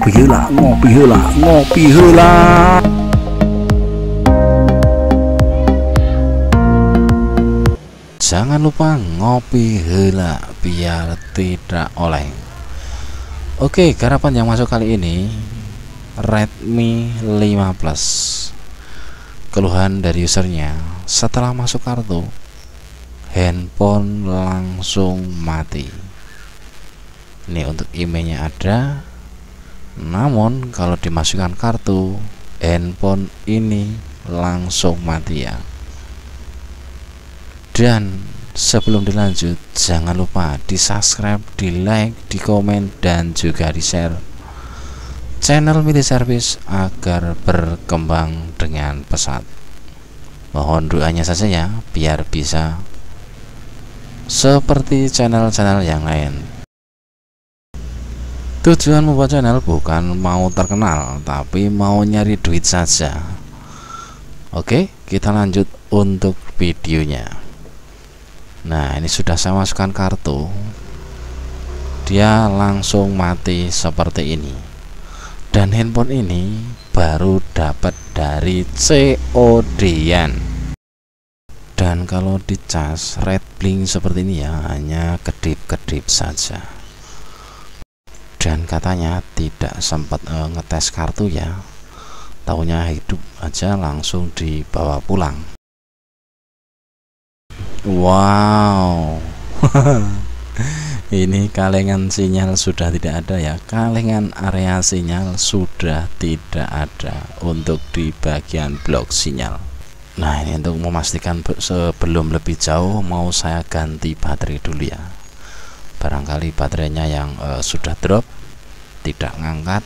ngopi heula. Jangan lupa ngopi heula biar tidak oleng. Oke, garapan yang masuk kali ini Redmi 5 Plus. Keluhan dari usernya, setelah masuk kartu handphone langsung mati. Ini untuk emailnya ada, namun kalau dimasukkan kartu handphone ini langsung mati ya. Dan sebelum dilanjut, jangan lupa di subscribe, di like, di komen, dan juga di share channel Mili Service agar berkembang dengan pesat. Mohon doanya saja ya, biar bisa seperti channel-channel yang lain. Tujuan membuat channel bukan mau terkenal, tapi mau nyari duit saja. Oke, kita lanjut untuk videonya. Nah, ini sudah saya masukkan kartu, dia langsung mati seperti ini. Dan handphone ini baru dapat dari COD-an. Dan kalau dicas red blink seperti ini ya, hanya kedip-kedip saja. Dan katanya tidak sempat ngetes kartu ya, taunya hidup aja langsung dibawa pulang. Wow. Ini kalengan sinyal sudah tidak ada ya, kalengan area sinyal sudah tidak ada untuk di bagian blok sinyal. Nah, ini untuk memastikan sebelum lebih jauh mau saya ganti baterai dulu ya. Barangkali baterainya yang sudah drop, tidak ngangkat.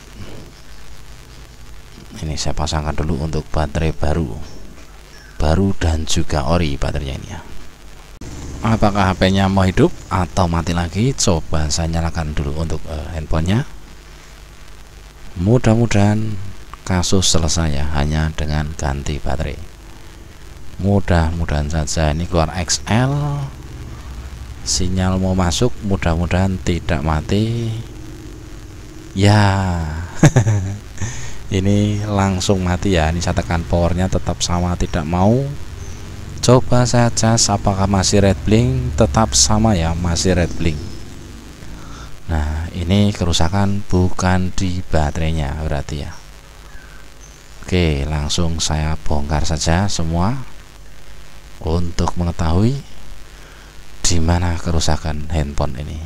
Ini saya pasangkan dulu untuk baterai baru dan juga ori baterainya ini ya. Apakah HP-nya mau hidup atau mati lagi? Coba saya nyalakan dulu untuk handphonenya. Mudah-mudahan kasus selesai ya, hanya dengan ganti baterai. Mudah-mudahan saja. Ini keluar XL, sinyal mau masuk, mudah-mudahan tidak mati ya. Ini langsung mati ya. Ini saya tekan powernya tetap sama, tidak mau. Coba saya cas apakah masih red blink, tetap sama ya, masih red blink. Nah, ini kerusakan bukan di baterainya berarti ya. Oke, langsung saya bongkar saja semua untuk mengetahui di mana kerusakan handphone ini.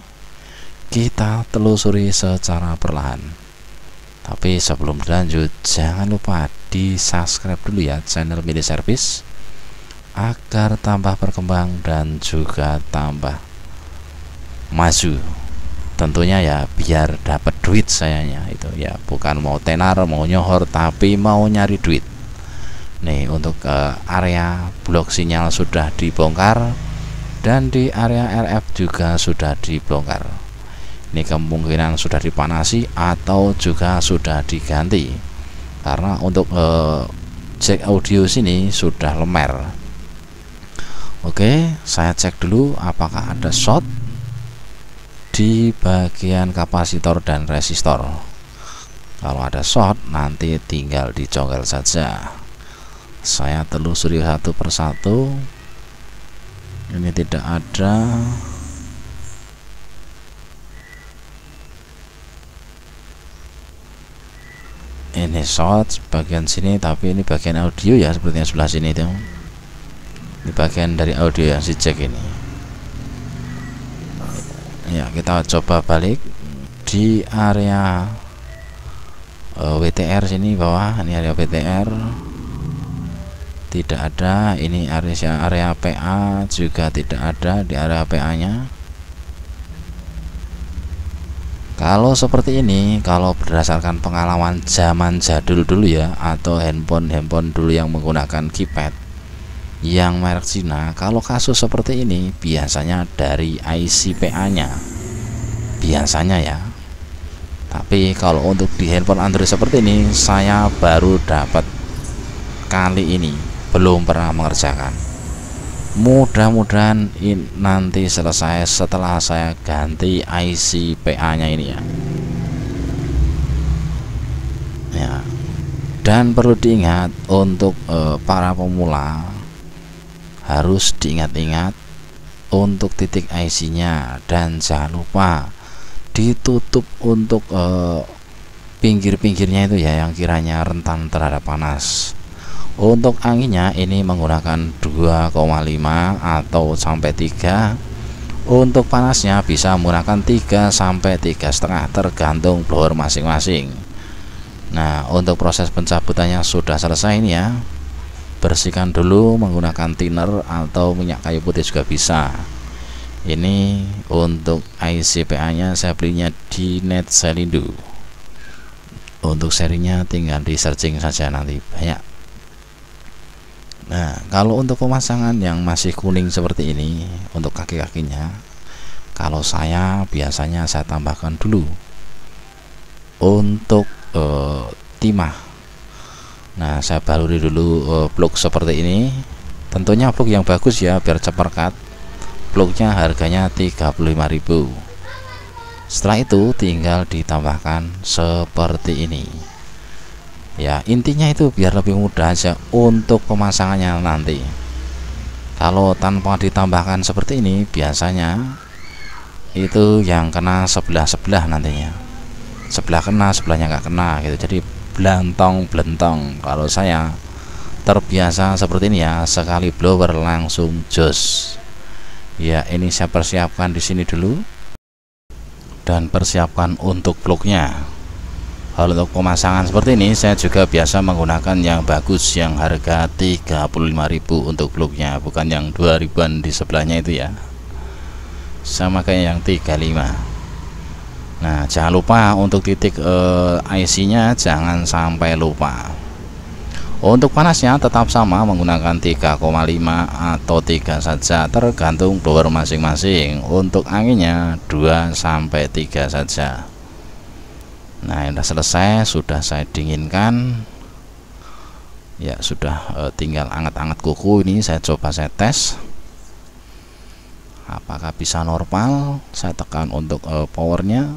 Kita telusuri secara perlahan. Tapi sebelum lanjut, jangan lupa di subscribe dulu ya channel Mili Service agar tambah berkembang dan juga tambah maju. Tentunya ya biar dapat duit sayanya itu ya, bukan mau tenar, mau nyohor, tapi mau nyari duit. Nih, untuk area blok sinyal sudah dibongkar dan di area RF juga sudah dibongkar. Ini kemungkinan sudah dipanasi atau juga sudah diganti, karena untuk jack audio sini sudah lemer. Oke, saya cek dulu apakah ada short di bagian kapasitor dan resistor. Kalau ada short, nanti tinggal dicongkel saja. Saya telusuri satu persatu. Ini tidak ada. Ini short bagian sini, tapi ini bagian audio ya, sepertinya sebelah sini itu. Ini bagian dari audio yang si jack ini ya. Kita coba balik di area WTR sini bawah. Ini area WTR tidak ada. Ini area PA juga tidak ada di area PA nya. Kalau seperti ini, kalau berdasarkan pengalaman zaman jadul dulu ya, atau handphone dulu yang menggunakan keypad yang merek Cina, kalau kasus seperti ini biasanya dari IC PA nya biasanya ya. Tapi kalau untuk di handphone Android seperti ini, saya baru dapat kali ini, belum pernah mengerjakan. Mudah-mudahan nanti selesai setelah saya ganti IC PA nya ini ya. Dan perlu diingat untuk para pemula harus diingat-ingat untuk titik IC nya, dan jangan lupa ditutup untuk pinggir-pinggirnya itu ya, yang kiranya rentan terhadap panas. Untuk anginnya ini menggunakan 2,5 atau sampai 3. Untuk panasnya bisa menggunakan 3 sampai 3,5 tergantung blower masing-masing. Nah, untuk proses pencabutannya sudah selesai ini ya. Bersihkan dulu menggunakan thinner atau minyak kayu putih juga bisa. Ini untuk IC PA nya saya belinya di Netselindo. Untuk serinya tinggal di searching saja, nanti banyak. Nah, kalau untuk pemasangan yang masih kuning seperti ini untuk kaki-kakinya, kalau saya biasanya saya tambahkan dulu untuk timah. Nah, saya baluri dulu plug seperti ini. Tentunya plug yang bagus ya, biar cepat cut. Plugnya harganya 35.000. Setelah itu tinggal ditambahkan seperti ini. Ya, intinya itu biar lebih mudah aja untuk pemasangannya nanti. Kalau tanpa ditambahkan seperti ini, biasanya itu yang kena sebelah-sebelah nantinya. Sebelah kena, sebelahnya nggak kena gitu. Jadi blentong-blentong. Kalau saya terbiasa seperti ini ya, sekali blower langsung jos. Ya, ini saya persiapkan di sini dulu. Dan persiapkan untuk plugnya. Kalau untuk pemasangan seperti ini saya juga biasa menggunakan yang bagus, yang harga 35.000 untuk plugnya, bukan yang 2000-an di sebelahnya itu ya, sama kayak yang 35. Nah, jangan lupa untuk titik IC nya jangan sampai lupa. Untuk panasnya tetap sama menggunakan 3,5 atau 3 saja tergantung blower masing-masing. Untuk anginnya 2 sampai 3 saja. Nah, ini sudah selesai, sudah saya dinginkan ya, sudah tinggal anget-anget kuku. Ini saya coba, saya tes apakah bisa normal. Saya tekan untuk powernya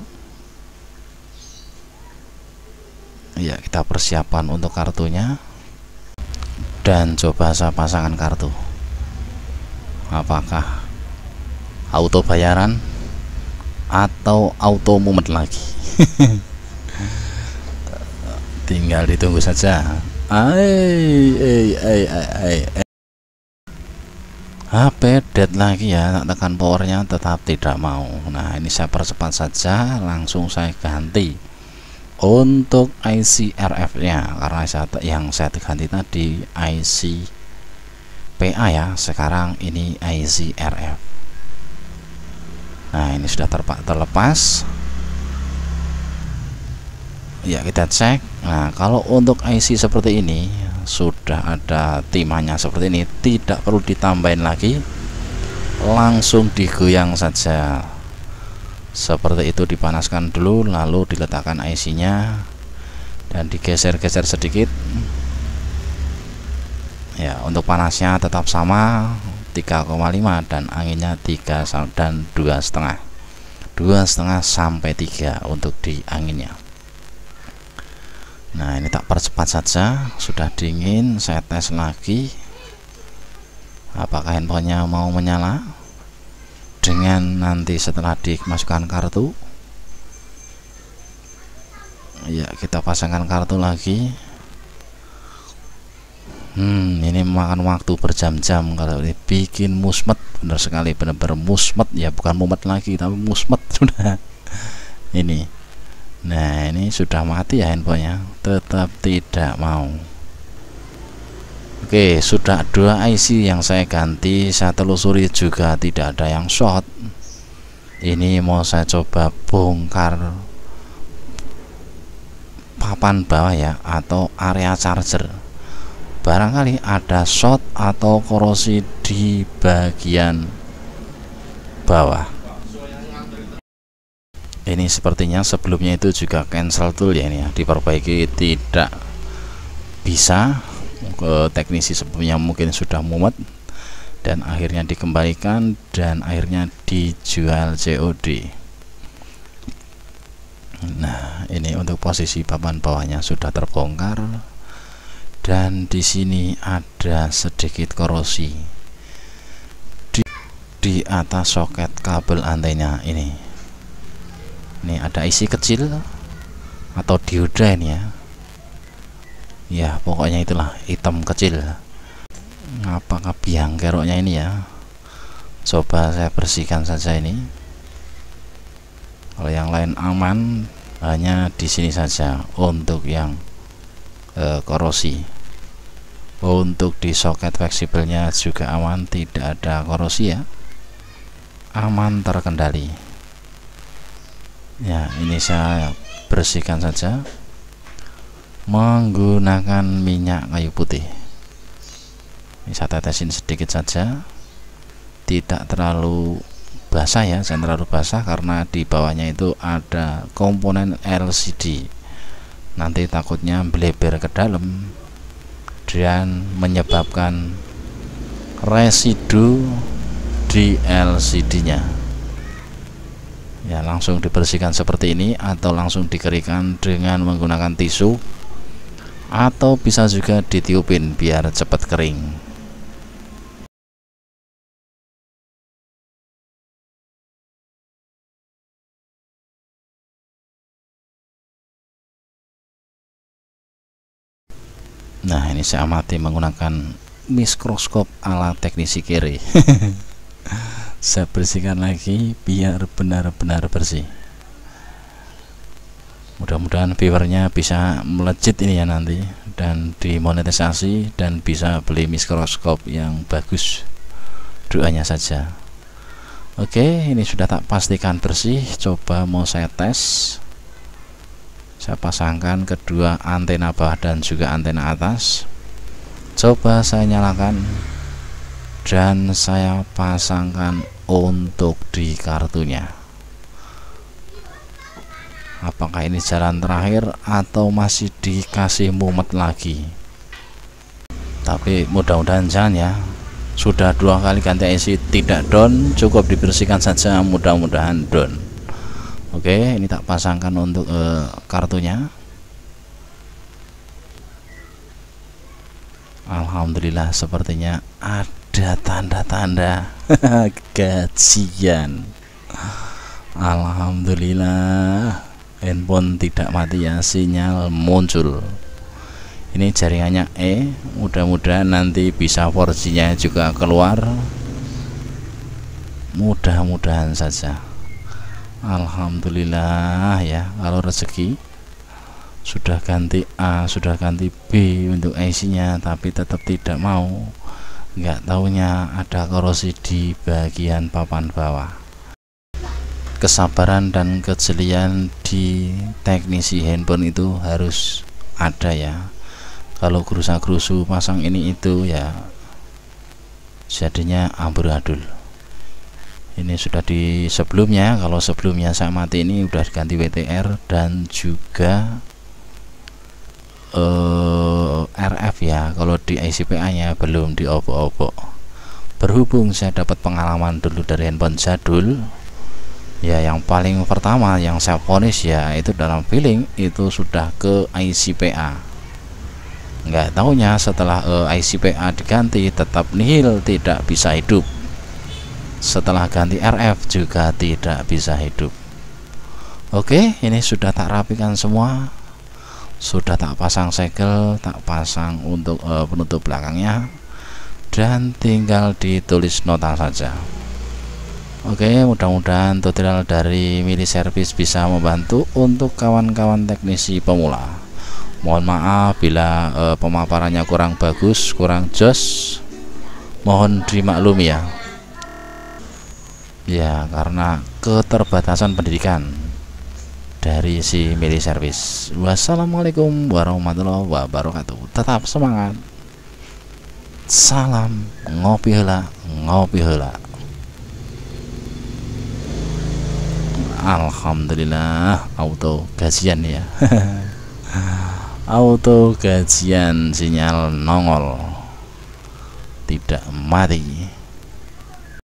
ya, kita persiapan untuk kartunya dan coba saya pasangkan kartu. Apakah auto bayaran atau auto mumet lagi? Tinggal ditunggu saja. HP dead lagi ya, tak tekan powernya tetap tidak mau. Nah, ini saya percepat saja, langsung saya ganti untuk IC RF nya, karena yang saya ganti tadi IC PA ya, sekarang ini IC RF. Nah, ini sudah terlepas ya, kita cek. Nah, kalau untuk IC seperti ini sudah ada timahnya seperti ini, tidak perlu ditambahin lagi, langsung digoyang saja seperti itu. Dipanaskan dulu lalu diletakkan IC nya dan digeser-geser sedikit ya. Untuk panasnya tetap sama 3,5 dan anginnya 3 dan 2,5 sampai 3 untuk di anginnya. Nah, ini tak percepat saja, sudah dingin. Saya tes lagi apakah handphonenya mau menyala dengan nanti setelah dimasukkan kartu ya. Kita pasangkan kartu lagi. Ini memakan waktu berjam-jam. Kalau ini bikin musmet, benar sekali, benar-benar musmet ya, bukan mumet lagi tapi musmet sudah ini. Nah, ini sudah mati ya handphonenya, tetap tidak mau. Oke, sudah 2 IC yang saya ganti, saya telusuri juga tidak ada yang short. Ini mau saya coba bongkar papan bawah ya, atau area charger. Barangkali ada short atau korosi di bagian bawah. Ini sepertinya sebelumnya itu juga cancel tool ya, ini ya, diperbaiki tidak bisa. Ke teknisi sebelumnya mungkin sudah mumet dan akhirnya dikembalikan dan akhirnya dijual COD. Nah, ini untuk posisi papan bawahnya sudah terbongkar. dan di sini ada sedikit korosi di atas soket kabel antena ini. Ini ada IC kecil atau dioda ini ya. Ya pokoknya itulah, hitam kecil. Apakah biang keroknya ini ya? Coba saya bersihkan saja ini. Kalau yang lain aman, hanya di sini saja untuk yang korosi. Untuk di soket fleksibelnya juga aman, tidak ada korosi ya, aman, terkendali ya. Ini saya bersihkan saja menggunakan minyak kayu putih. Ini saya tetesin sedikit saja, tidak terlalu basah ya, jangan terlalu basah karena di bawahnya itu ada komponen LCD, nanti takutnya bleber ke dalam dan menyebabkan residu di LCD nya ya. Langsung dibersihkan seperti ini atau langsung dikeringkan dengan menggunakan tisu, atau bisa juga ditiupin biar cepat kering. Nah ini saya amati menggunakan mikroskop ala teknisi kiri. Saya bersihkan lagi biar benar-benar bersih. Mudah-mudahan viewernya bisa melejit ini ya nanti, dan dimonetisasi dan bisa beli mikroskop yang bagus. Doanya saja. Oke, ini sudah tak pastikan bersih. Coba mau saya tes. Saya pasangkan kedua antena bawah dan juga antena atas. Coba saya nyalakan dan saya pasangkan untuk di kartunya. Apakah ini jalan terakhir atau masih dikasih mumet lagi? Tapi mudah-mudahan jangan ya. Sudah 2 kali ganti IC tidak down, cukup dibersihkan saja, mudah-mudahan down. Oke, ini tak pasangkan untuk kartunya. Alhamdulillah, sepertinya ada tanda-tanda gajian. Alhamdulillah, handphone tidak mati ya, sinyal muncul. Ini jaringannya mudah-mudahan nanti bisa 4G nya juga keluar, mudah-mudahan saja. Alhamdulillah ya, kalau rezeki. Sudah ganti A, sudah ganti B untuk IC nya, tapi tetap tidak mau. Nggak taunya ada korosi di bagian papan bawah. Kesabaran dan kejelian di teknisi handphone itu harus ada ya. Kalau gerusa-gerusu pasang ini itu ya, jadinya amburadul. Ini sudah di sebelumnya, kalau sebelumnya saya mati ini udah ganti WTR dan juga RF ya. Kalau di ICPA nya belum diobok-obok. Berhubung saya dapat pengalaman dulu dari handphone jadul ya, yang paling pertama yang saya vonis ya itu dalam feeling itu sudah ke ICPA. Nggak taunya setelah ICPA diganti tetap nihil, tidak bisa hidup. Setelah ganti RF juga tidak bisa hidup. Oke, ini sudah tak rapikan semua, sudah tak pasang segel, tak pasang untuk penutup belakangnya, dan tinggal ditulis nota saja. Oke, mudah-mudahan tutorial dari Mili Service bisa membantu untuk kawan-kawan teknisi pemula. Mohon maaf bila pemaparannya kurang bagus, kurang jos, mohon dimaklumi ya. Ya, karena keterbatasan pendidikan dari si Mili Service. Wassalamualaikum warahmatullahi wabarakatuh. Tetap semangat. Salam ngopi heula, ngopi heula. Alhamdulillah, auto gajian ya. Auto gajian, sinyal nongol, tidak mati.